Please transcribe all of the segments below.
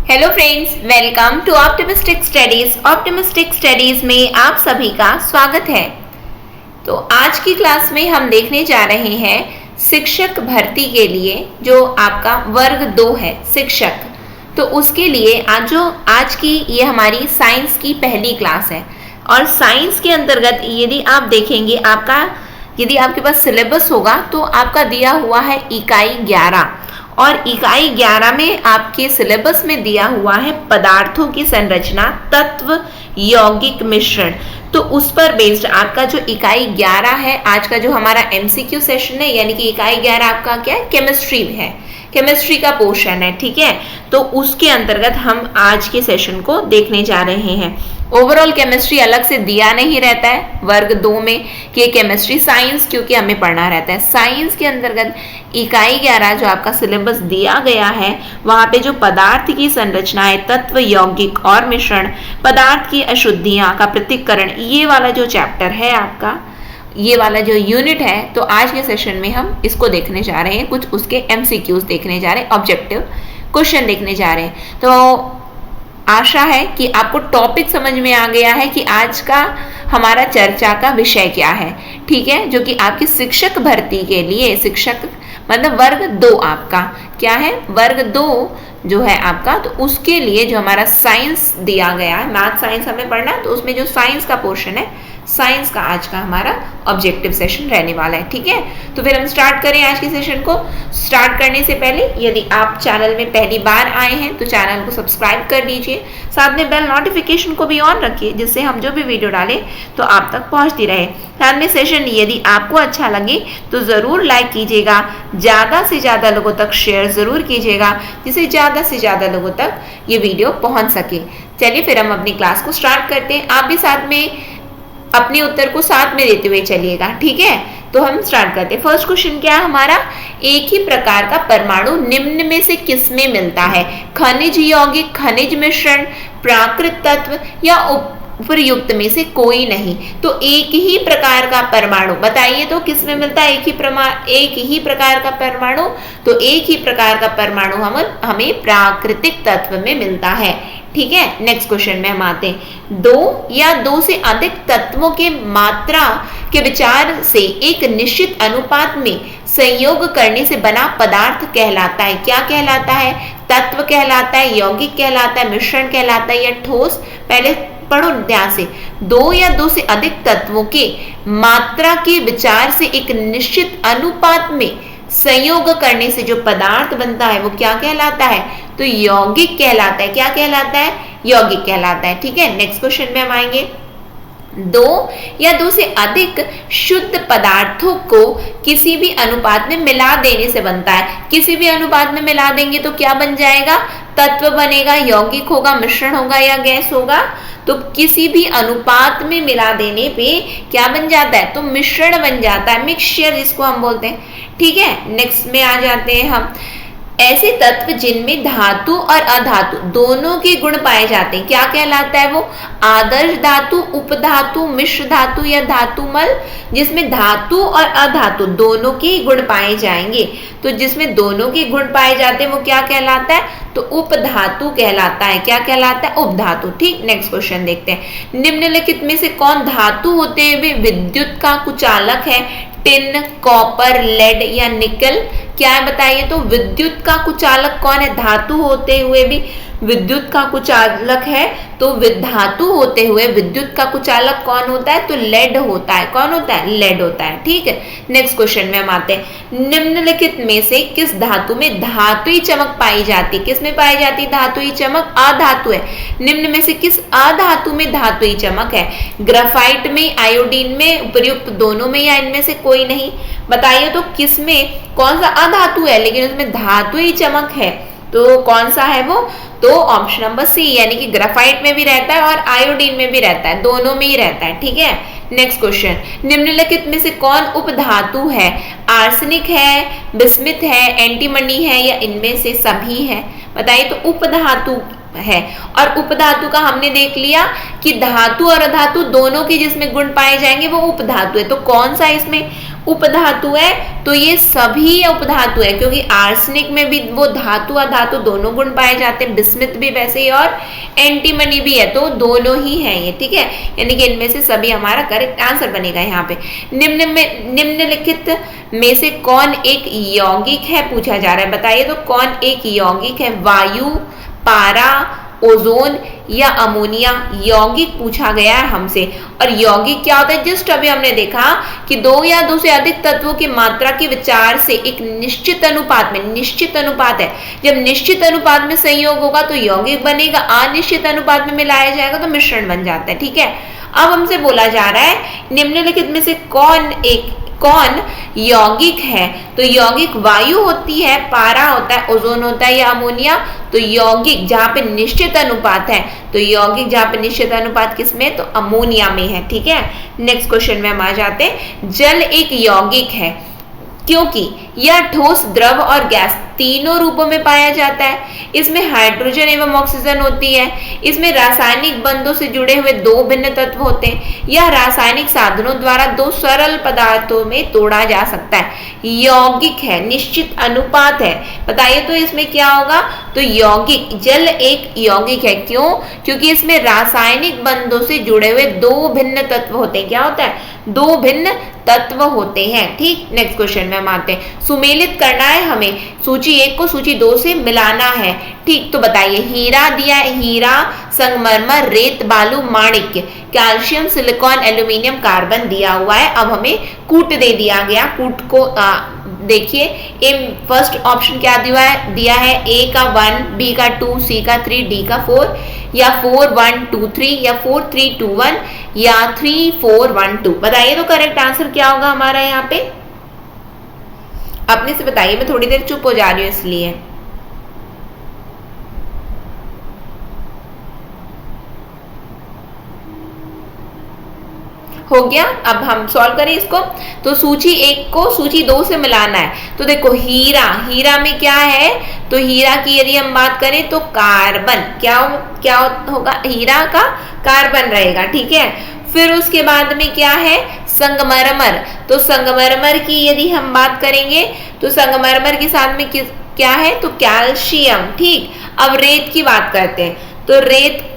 Hello friends, welcome to optimistic studies. Optimistic studies में आप सभी का स्वागत है। तो आज की क्लास में हम देखने जा रहे हैं शिक्षक भर्ती के लिए जो आपका वर्ग 2 है शिक्षक। तो उसके लिए आज की ये हमारी साइंस की पहली क्लास है। और साइंस के अंतर्गत यदि आप देखेंगे यदि आपके पास सिलेबस होगा तो आपका दिया हुआ है इकाई 11 और इकाई 11 में आपके सिलेबस में दिया हुआ है पदार्थों की संरचना, तत्व, यौगिक मिश्रण। तो उस पर बेस्ड आपका जो इकाई 11 है, आज का जो हमारा एमसीक्यू सेशन है, यानी कि इकाई 11 आपका क्या है, केमिस्ट्री है, केमिस्ट्री का पोर्शन है। ठीक है, तो उसके अंतर्गत हम आज के सेशन को देखने जा रहे हैं। ओवरऑल केमिस्ट्री अलग से दिया नहीं रहता है वर्ग 2 में कि केमिस्ट्री साइंस, क्योंकि हमें पढ़ना रहता है। साइंस के अंतर्गत इकाई 11 जो आपका सिलेबस दिया गया है, वहां पे जो पदार्थ की संरचना है, तत्व, यौगिक और मिश्रण, पदार्थ की अशुद्धियां का पृथक्करण, ये वाला जो चैप्टर है आपका, ये वाला जो यूनिट है, तो आज के सेशन में हम इसको देखने जा रहे हैं। कुछ उसके एमसीक्यूज देखने जा रहे हैं, ऑब्जेक्टिव क्वेश्चन देखने जा रहे हैं। तो आशा है कि आपको टॉपिक समझ में आ गया है कि आज का हमारा चर्चा का विषय क्या है। ठीक है, जो कि आपकी शिक्षक भर्ती के लिए, शिक्षक मतलब वर्ग 2 आपका क्या है, वर्ग 2 जो है आपका, तो उसके लिए जो हमारा साइंस दिया गया है, मैथ साइंस हमें पढ़ना है, तो उसमें जो साइंस का पोर्शन है, साइंस का आज का हमारा ऑब्जेक्टिव सेशन रहने वाला है। ठीक है, तो फिर हम स्टार्ट करें आज के सेशन को। स्टार्ट करने से पहले यदि आप चैनल में पहली बार आए हैं तो चैनल को सब्सक्राइब कर लीजिए, साथ में बेल नोटिफिकेशन को भी ऑन रखिए, जिससे हम जो भी वीडियो डालें तो आप तक पहुंचती रहे। साथ में सेशन यदि आपको अच्छा लगे तो ज़रूर लाइक कीजिएगा, ज़्यादा से ज़्यादा लोगों तक शेयर ज़रूर कीजिएगा, जिससे ज़्यादा से ज़्यादा लोगों तक ये वीडियो पहुँच सके। चलिए फिर हम अपनी क्लास को स्टार्ट करते हैं। आप भी साथ में अपने उत्तर को साथ में देते हुए चलिएगा। ठीक है, तो हम स्टार्ट करते हैं। फर्स्ट क्वेश्चन क्या है हमारा, एक ही प्रकार का परमाणु निम्न में से किसमें मिलता है? खनिज यौगिक, खनिज मिश्रण, प्राकृत तत्व या उपयुक्त में से कोई नहीं। तो एक ही प्रकार का परमाणु बताइए तो किसमें मिलता है? एक ही प्रकार का परमाणु, तो एक ही प्रकार का परमाणु हमें प्राकृतिक तत्व में मिलता है। ठीक है, नेक्स्ट क्वेश्चन में हम आते हैं। 2 या 2 से अधिक तत्वों के मात्रा के विचार से एक निश्चित अनुपात में संयोग करने से बना पदार्थ कहलाता है। क्या कहलाता है? तत्व कहलाता है, यौगिक कहलाता है, मिश्रण कहलाता है या ठोस? पहले पढ़ो ध्यान से। 2 या 2 से अधिक तत्वों के मात्रा के विचार से एक निश्चित अनुपात में संयोग करने से जो पदार्थ बनता है वो क्या कहलाता है? तो यौगिक कहलाता है। क्या कहलाता है? यौगिक कहलाता है। ठीक है, नेक्स्ट क्वेश्चन में हम आएंगे। 2 या 2 से अधिक शुद्ध पदार्थों को किसी भी अनुपात में मिला देने से बनता है। किसी भी अनुपात में मिला देंगे तो क्या बन जाएगा? तत्व बनेगा, यौगिक होगा, मिश्रण होगा या गैस होगा। तो किसी भी अनुपात में मिला देने पे क्या बन जाता है? तो मिश्रण बन जाता है, मिक्सचर जिसको हम बोलते हैं। ठीक है, नेक्स्ट में आ जाते हैं हम। ऐसे तत्व जिनमें धातु और अधातु दोनों के गुण पाए जाते हैं, क्या कहलाता है वो? आदर्श धातु, उपधातु, मिश्र धातु या धातुमल। जिसमें धातु और अधातु दोनों के गुण पाए जाएंगे, तो जिसमें दोनों के गुण पाए जाते हैं वो क्या कहलाता है? तो उपधातु कहलाता है। क्या कहलाता है? उपधातु। ठीक, नेक्स्ट क्वेश्चन देखते हैं। निम्नलिखित में से कौन धातु होते हुए विद्युत का कुचालक है? टिन, कॉपर, लेड या निकल? क्या है बताइए तो? विद्युत का कुचालक कौन है? धातु होते हुए भी विद्युत का कुचालक है, तो धातु होते हुए विद्युत का कुचालक कौन होता है? तो लेड होता है। कौन होता है? लेड होता है। ठीक है, नेक्स्ट क्वेश्चन में हम आते हैं। निम्नलिखित में से किस धातु में धातुई चमक पाई जाती है? किस में पाई जाती है धातुई चमक? अधातु है। निम्न में से किस अधातु में धातुई चमक है? ग्राफाइट में, आयोडीन में, उपयुक्त दोनों में या इनमें से कोई नहीं? बताइए तो किस में कौन सा अधातु है लेकिन उसमें धातुई चमक है? तो कौन सा है वो? तो ऑप्शन नंबर सी, यानी कि ग्राफाइट में भी रहता है और आयोडीन में भी रहता है, दोनों में ही रहता है। ठीक है, नेक्स्ट क्वेश्चन। निम्नलिखित में से कौन उपधातु है? आर्सेनिक है, बिस्मिथ है, एंटीमनी है या इनमें से सभी है? बताइए तो उपधातु है। और उपधातु का हमने देख लिया कि धातु और अधातु दोनों के जिसमें गुण पाए जाएंगे वो उपधातु है। तो कौन सा इसमें उपधातु है? तो ये सभी उपधातु है, क्योंकि आर्सेनिक में भी वो धातु अधातु दोनों गुण पाए जाते हैं, बिस्मिथ भी वैसे ही और एंटीमनी भी है, तो दोनों ही है ये, ठीक है। यानी कि इनमें से सभी हमारा करेक्ट आंसर बनेगा यहाँ पे। निम्नलिखित में से कौन एक यौगिक है पूछा जा रहा है, बताइए तो कौन एक यौगिक है? वायु, पारा, ओजोन या अमोनिया? यौगिक पूछा गया है हमसे। और यौगिक क्या होता है? जस्ट अभी हमने देखा कि दो या दो से अधिक तत्वों की मात्रा के विचार से एक निश्चित अनुपात में, निश्चित अनुपात है, जब निश्चित अनुपात में संयोग होगा तो यौगिक बनेगा, अनिश्चित अनुपात में मिलाया जाएगा तो मिश्रण बन जाता है, ठीक है। अब हमसे बोला जा रहा है निम्नलिखित में से कौन यौगिक है? तो यौगिक वायु होती है, पारा होता है, ओजोन होता है या अमोनिया? तो यौगिक जहां पे निश्चित अनुपात है, तो यौगिक जहां पे निश्चित अनुपात किसमें? तो अमोनिया में है, ठीक है। नेक्स्ट क्वेश्चन में हम आ जाते हैं। जल एक यौगिक है क्योंकि यह ठोस, द्रव और गैस तीनों रूपों में पाया जाता है। इसमें हाइड्रोजन एवं ऑक्सीजन होती है। इसमें रासायनिक बंधों से जुड़े हुए दो भिन्न तत्व होते हैं। यह रासायनिक साधनों द्वारा दो सरल पदार्थों में तोड़ा जा सकता है। यौगिक है, निश्चित अनुपात है, बताइए तो इसमें क्या होगा? तो यौगिक, जल एक यौगिक है, क्यों? क्योंकि इसमें रासायनिक बंधों से जुड़े हुए दो भिन्न तत्व होते हैं। क्या होता है? दो भिन्न तत्व होते हैं, ठीक। नेक्स्ट क्वेश्चन में हम आते हैं। सुमेलित करना है हमें, सूची 1 को सूची 2 से मिलाना है, ठीक। तो बताइए, हीरा दिया है, हीरा, संगमरमर, रेत, बालू, माणिक्य, कैल्शियम, सिलिकॉन, एल्यूमिनियम, कार्बन दिया हुआ है। अब हमें कूट दे दिया गया, कूट को देखिए, फर्स्ट ऑप्शन क्या दिया है? ए का 1, बी का 2, सी का 3, डी का 4, या 4 1 2 3, या 4 3 2 1, या 3 4 1 2। बताइए तो करेक्ट आंसर क्या होगा हमारा यहाँ पे? अपने से बताइए, मैं थोड़ी देर चुप हो जा रही हूँ इसलिए। हो गया। अब हम सॉल्व करें इसको। तो सूची 1 को सूची 2 से मिलाना है। तो देखो, हीरा, हीरा में क्या है? तो हीरा की यदि हम बात करें तो कार्बन, क्या होगा? हीरा का कार्बन रहेगा, ठीक है। फिर उसके बाद में क्या है? संगमरमर। तो संगमरमर की यदि हम बात करेंगे तो संगमरमर के साथ में क्या है? तो कैल्शियम, ठीक। अब रेत की बात करते हैं। तो रेत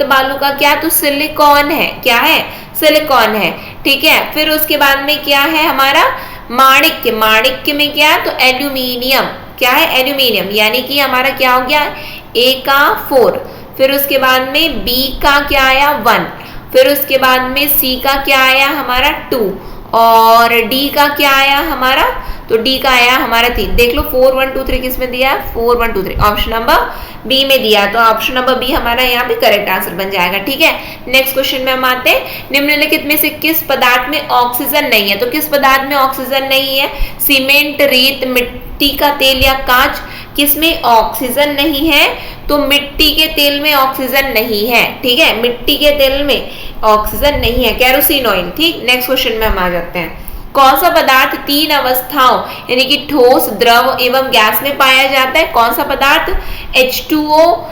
बालू का क्या? तो सिलिकॉन है, क्या है? सिलिकॉन है, ठीक है। फिर उसके बाद में क्या है हमारा? माणिक्य, माणिक्य में क्या? तो एल्यूमिनियम, क्या है? एल्यूमिनियम, यानी कि हमारा क्या हो गया? ए का 4, फिर उसके बाद में बी का क्या आया? 1, फिर उसके बाद में सी का क्या आया हमारा? 2, और डी का क्या आया हमारा? तो डी का आया हमारा 3। देख लो, 4 1 2 3 किस में दिया? 4 1 2 3 ऑप्शन नंबर बी में दिया, तो ऑप्शन नंबर बी हमारा यहाँ पे करेक्ट आंसर बन जाएगा, ठीक है। नेक्स्ट क्वेश्चन में हम आते हैं। निम्नलिखित में से किस पदार्थ में ऑक्सीजन नहीं है? तो किस पदार्थ में ऑक्सीजन नहीं है? सीमेंट, रेत, मिट्टी का तेल या कांच? किसमें ऑक्सीजन नहीं है? तो मिट्टी के तेल में ऑक्सीजन नहीं है, ठीक है। मिट्टी के तेल में ऑक्सीजन नहीं है, केरोसिन ऑयल, ठीक। नेक्स्ट क्वेश्चन में हम आ जाते हैं। कौन सा पदार्थ 3 अवस्थाओं यानी कि ठोस, द्रव एवं गैस में पाया जाता है? कौन सा पदार्थ? H2O,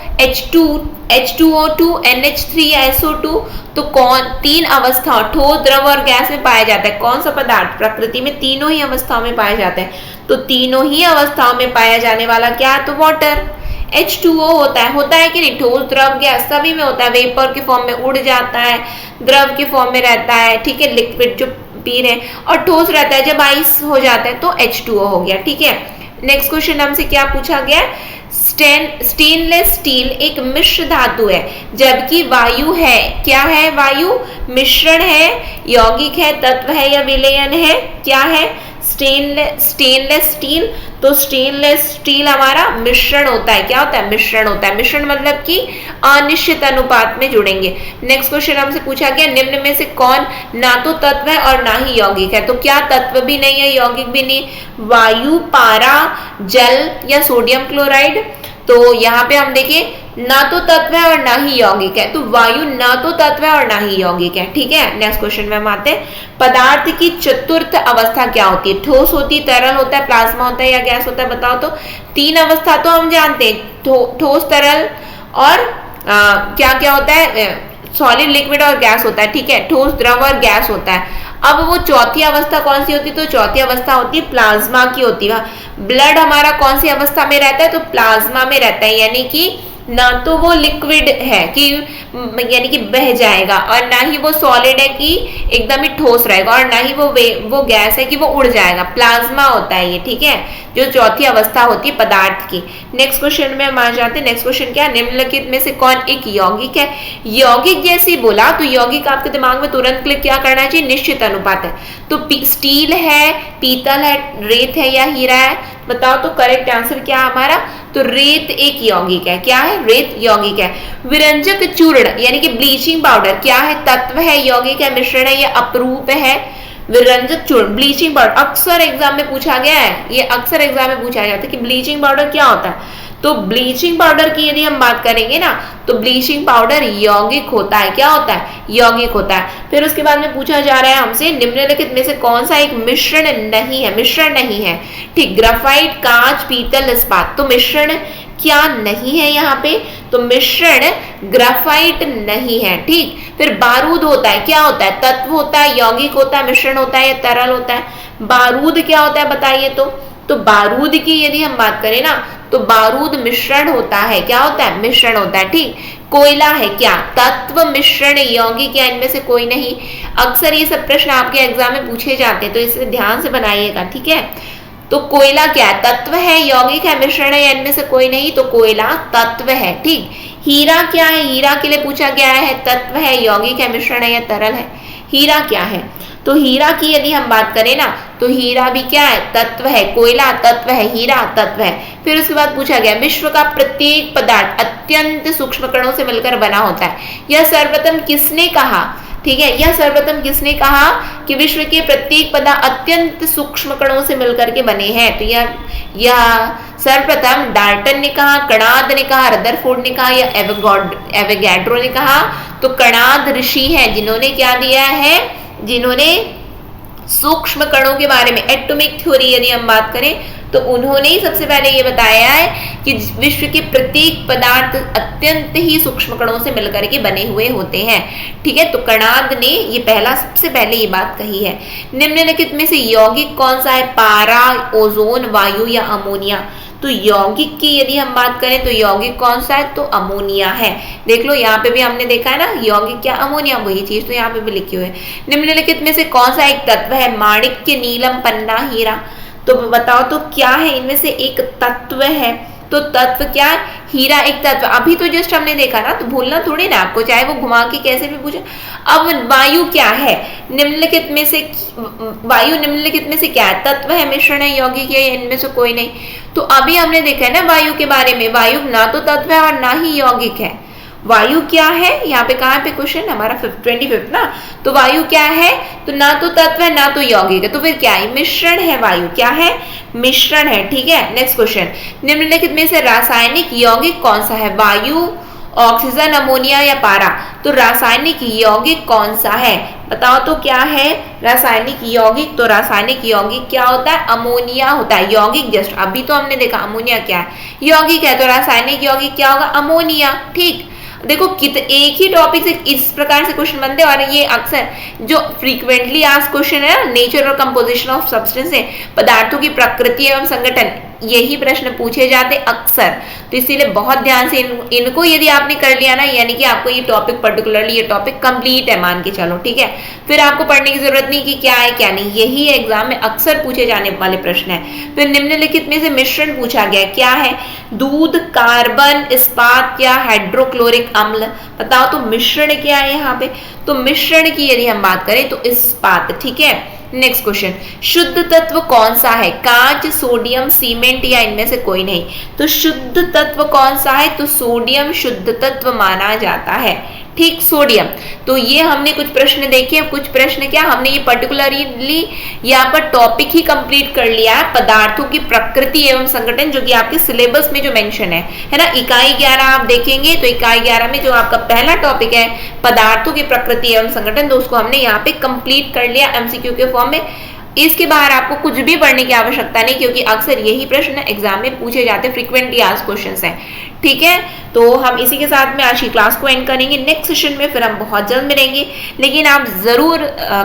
H2O2, NH3 या SO2? तो कौन 3 अवस्थाओं, ठोस, द्रव और गैस में पाया जाता है? कौन सा पदार्थ प्रकृति में तीनों ही अवस्थाओं में पाया जाता है? तो तीनों ही अवस्थाओं में पाया जाने वाला क्या? तो वाटर, H2O होता है कि नहीं? ठोस, द्रव, गैस सभी में होता है। वेपर के फॉर्म में उड़ जाता है, द्रव के फॉर्म में रहता है, ठीक है, लिक्विड जो पी रहे हैं, और ठोस रहता है जब आइस हो जाता है तो H2O हो गया, ठीक है। नेक्स्ट क्वेश्चन हमसे क्या पूछा गया? स्टेनलेस स्टील एक मिश्र धातु है जबकि वायु है, क्या है? वायु मिश्रण है, यौगिक है, तत्व है या विलयन है? क्या है? Stainless steel. तो स्टेनलेस स्टील हमारा मिश्रण होता है, क्या होता है? मिश्रण होता है। मिश्रण मतलब कि अनिश्चित अनुपात में जुड़ेंगे। नेक्स्ट क्वेश्चन हमसे पूछा गया, निम्न में से कौन ना तो तत्व है और ना ही यौगिक है? तो क्या तत्व भी नहीं है, यौगिक भी नहीं? वायु, पारा, जल या सोडियम क्लोराइड? तो यहाँ पे हम देखिए ना तो तत्व है और ना ही यौगिक है, तो वायु ना तो तत्व है और ना ही यौगिक है। ठीक है, नेक्स्ट क्वेश्चन में हम आते हैं। पदार्थ की चतुर्थ अवस्था क्या होती है? ठोस होती है, तरल होता है, प्लाज्मा होता है या गैस होता है? बताओ तो। तीन अवस्था तो हम जानते हैं, ठोस, तरल और क्या क्या होता है, सॉलिड, लिक्विड और गैस होता है। ठीक है, ठोस, द्रव और गैस होता है। अब वो चौथी अवस्था कौन सी होती है? तो चौथी अवस्था होती है प्लाज्मा की होती है। ब्लड हमारा कौन सी अवस्था में रहता है? तो प्लाज्मा में रहता है, यानी कि ना तो वो लिक्विड है कि यानी कि बह जाएगा, और ना ही वो सॉलिड है कि एकदम ही ठोस रहेगा, और ना ही वो गैस है कि वो उड़ जाएगा। प्लाज्मा होता है ये। ठीक है, जो चौथी अवस्था होती है पदार्थ की। नेक्स्ट क्वेश्चन में हम आ जाते हैं। नेक्स्ट क्वेश्चन क्या है? निम्नलिखित में से कौन एक यौगिक है? यौगिक जैसी बोला तो यौगिक आपके दिमाग में तुरंत क्लिक क्या करना चाहिए? निश्चित अनुपात है। तो स्टील है, पीतल है, रेत है या हीरा है? बताओ तो करेक्ट आंसर क्या है हमारा? तो रेत एक यौगिक है। क्या है? रेत यौगिक है। विरंजक चूर्ण यानी कि ब्लीचिंग पाउडर क्या है? तत्व है, यौगिक है, मिश्रण है या अपरूप है? विरंजक चूर्ण, ब्लीचिंग पाउडर अक्सर एग्जाम में पूछा गया है, ये अक्सर एग्जाम में पूछा जाता है कि ब्लीचिंग पाउडर क्या होता है। तो ब्लीचिंग पाउडर की यदि हम बात करेंगे ना, तो ब्लीचिंग पाउडर यौगिक होता है। क्या होता है? यौगिक होता है। फिर उसके बाद में पूछा जा रहा है हमसे, निम्नलिखित में से कौन सा एक मिश्रण नहीं है? मिश्रण नहीं है। ठीक, ग्राफाइट, कांच, पीतल, इस्पात। तो मिश्रण क्या नहीं है यहाँ पे? तो मिश्रण ग्राफाइट नहीं है। ठीक, फिर बारूद होता है। क्या होता है? तत्व होता है, यौगिक होता है, मिश्रण होता है या तरल होता है? बारूद क्या होता है बताइए तो बारूद की यदि हम बात करें ना, तो बारूद मिश्रण होता है। क्या होता है? मिश्रण होता है। ठीक, कोयला है क्या? तत्व, मिश्रण, यौगिक या इनमें से कोई नहीं? अक्सर ये सब प्रश्न आपके एग्जाम में पूछे जाते हैं, तो इसे ध्यान से बनाइएगा। ठीक है, तो कोयला क्या है? तत्व है, यौगिक है, मिश्रण है या इनमें से कोई नहीं? तो कोयला तत्व है। ठीक, हीरा क्या है? हीरा के लिए पूछा गया है, तत्व है, यौगिक है, मिश्रण है या तरल है? हीरा क्या है? तो हीरा की यदि हम बात करें ना, तो हीरा भी क्या है? तत्व है। कोयला तत्व है, हीरा तत्व है। फिर उसके बाद पूछा गया, विश्व का प्रत्येक पदार्थ अत्यंत सूक्ष्म कणों से मिलकर बना होता है। यह सर्वप्रथम किसने कहा? ठीक है, यह सर्वप्रथम किसने कहा कि विश्व के प्रत्येक पदार्थ अत्यंत सूक्ष्म कणों से मिलकर के बने हैं? तो यह सर्वप्रथम डाल्टन ने कहा, कणाद ने कहा, रदरफोर्ड ने कहा या एवोगैड्रो ने कहा? तो कणाद ऋषि हैं जिन्होंने क्या दिया है? जिन्होंने सूक्ष्म कणों के बारे में, एटॉमिक थ्योरी यदि हम बात करें, तो उन्होंने ही सबसे पहले ये बताया है कि विश्व के प्रत्येक पदार्थ अत्यंत ही सूक्ष्म कणों से मिलकर के बने हुए होते हैं। ठीक है, तो कणाद ने ये सबसे पहले ये बात कही है। निम्नलिखित में से यौगिक कौन सा है? पारा, ओजोन, वायु या अमोनिया? तो यौगिक की यदि हम बात करें तो यौगिक कौन सा है? तो अमोनिया है। देख लो, यहाँ पे भी हमने देखा है ना, यौगिक क्या? अमोनिया, वही चीज तो यहाँ पे भी लिखी हुई है। निम्नलिखित में से कौन सा एक तत्व है? माणिक्य, नीलम, पन्ना, हीरा? तो बताओ तो क्या है? इनमें से एक तत्व है। तो तत्व क्या है? हीरा एक तत्व। अभी तो जस्ट हमने देखा ना, तो भूलना थोड़ी ना आपको, चाहे वो घुमा के कैसे भी पूछे। अब वायु क्या है? निम्नलिखित में से वायु निम्नलिखित में से क्या है? तत्व है, मिश्रण है, यौगिक है, इनमें से कोई नहीं? तो अभी हमने देखा है ना वायु के बारे में, वायु ना तो तत्व है और ना ही यौगिक है। वायु क्या है? यहाँ पे कहाँ पे क्वेश्चन हमारा 25 ना, तो वायु क्या है? तो ना तो तत्व है ना तो यौगिक है, तो फिर क्या है? मिश्रण है। वायु क्या है? मिश्रण है। ठीक है, नेक्स्ट क्वेश्चन, निम्नलिखित में से रासायनिक यौगिक कौन सा है? वायु, ऑक्सीजन, अमोनिया या पारा? तो रासायनिक यौगिक कौन सा है? बताओ तो क्या है रासायनिक यौगिक? तो रासायनिक यौगिक क्या होता है? अमोनिया होता है। यौगिक जस्ट अभी तो हमने देखा अमोनिया क्या है? यौगिक है। तो रासायनिक यौगिक क्या होगा? अमोनिया। ठीक, देखो एक ही टॉपिक से इस प्रकार से क्वेश्चन बनते हैं, और ये अक्सर जो फ्रीक्वेंटली आस्क्ड क्वेश्चन है, नेचर और कंपोजिशन ऑफ सब्सटेंस है, पदार्थों की प्रकृति एवं संगठन, यही प्रश्न पूछे जाते अक्सर। तो इसीलिए बहुत ध्यान से इनको यदि आपने कर लिया ना, यानी कि आपको ये टॉपिक पर्टिकुलरली ये टॉपिक कंप्लीट है मान के चलो। ठीक है, फिर आपको पढ़ने की जरूरत नहीं कि क्या है क्या नहीं, यही एग्जाम में अक्सर पूछे जाने वाले प्रश्न है। फिर निम्नलिखित में से मिश्रण पूछा गया, क्या है? दूध, कार्बन, इस्पात या हाइड्रोक्लोरिक अम्ल? बताओ तो मिश्रण क्या है यहाँ पे? तो मिश्रण की यदि हम बात करें तो इस्पात। ठीक है, नेक्स्ट क्वेश्चन, शुद्ध तत्व कौन सा है? कांच, सोडियम, सीमेंट या इनमें से कोई नहीं? तो शुद्ध तत्व कौन सा है? तो सोडियम शुद्ध तत्व माना जाता है। ठीक, सोडियम। तो ये हमने कुछ प्रश्न देखे, कुछ प्रश्न क्या हमने ये पर्टिकुलरली यहाँ पर टॉपिक ही कंप्लीट कर लिया है, पदार्थों की प्रकृति एवं संगठन, जो कि आपके सिलेबस में जो मेंशन है ना। इकाई 11 आप देखेंगे तो इकाई 11 में जो आपका पहला टॉपिक है पदार्थों की प्रकृति एवं संगठन, तो उसको हमने यहाँ पे कंप्लीट कर लिया एमसीक्यू के फॉर्म में। इसके बाहर आपको कुछ भी पढ़ने की आवश्यकता नहीं, क्योंकि अक्सर यही प्रश्न एग्जाम में पूछे जाते हैं, फ्रीक्वेंटली आस्क्ड क्वेश्चंस हैं। ठीक है, तो हम इसी के साथ में आज की क्लास को एंड करेंगे। नेक्स्ट सेशन में फिर हम बहुत जल्द मिलेंगे, लेकिन आप जरूर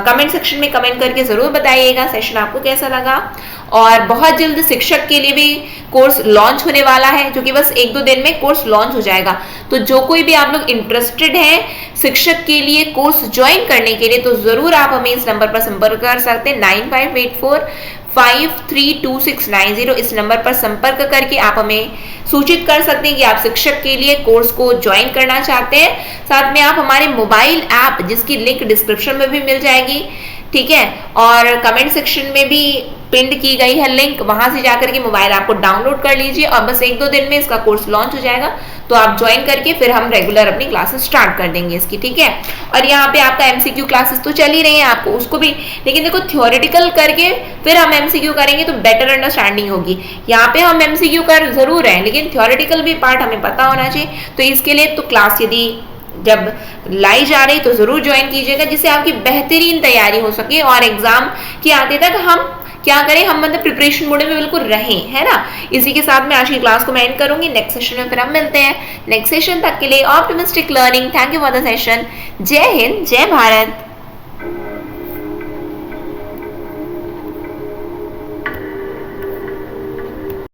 कमेंट सेक्शन में कमेंट करके जरूर बताइएगा सेशन आपको कैसा लगा। और बहुत जल्द शिक्षक के लिए भी कोर्स लॉन्च होने वाला है, जो कि बस 1-2 दिन में कोर्स लॉन्च हो जाएगा। तो जो कोई भी आप लोग इंटरेस्टेड हैं शिक्षक के लिए कोर्स ज्वाइन करने के लिए, तो जरूर आप हमें इस नंबर पर संपर्क कर सकते हैं 9584532690। इस नंबर पर संपर्क करके आप हमें सूचित कर सकते हैं कि आप शिक्षक के लिए कोर्स को ज्वाइन करना चाहते हैं। साथ में आप हमारे मोबाइल ऐप, जिसकी लिंक डिस्क्रिप्शन में भी मिल जाएगी, ठीक है, और कमेंट सेक्शन में भी पिंड की गई है लिंक, वहां से जाकर के मोबाइल ऐप को डाउनलोड कर लीजिए। और बस 1-2 दिन में इसका कोर्स लॉन्च हो जाएगा, तो आप ज्वाइन करके फिर हम रेगुलर अपनी क्लासेस स्टार्ट कर देंगे इसकी, ठीक है। और यहाँ पे आपका एमसीक्यू क्लासेस तो चल ही रही है, आपको उसको भी, लेकिन देखो थ्योरेटिकल करके फिर हम एमसीक्यू करेंगे तो बेटर अंडरस्टैंडिंग होगी। यहाँ पे हम एमसीक्यू कर जरूर है, लेकिन थ्योरेटिकल भी पार्ट हमें पता होना चाहिए। तो इसके लिए तो क्लास यदि जब लाई जा रही तो जरूर ज्वाइन कीजिएगा, जिससे आपकी बेहतरीन तैयारी हो सके और एग्जाम के आते तक हम क्या करें, हम मतलब प्रिपरेशन मोड में बिल्कुल रहें, है ना। इसी के साथ मैं आज की क्लास को मैं एंड करूंगी। नेक्स्ट सेशन में फिर हम मिलते हैं। नेक्स्ट सेशन तक के लिए optimistic learning. Thank you for the session. जय हिंद, जय भारत।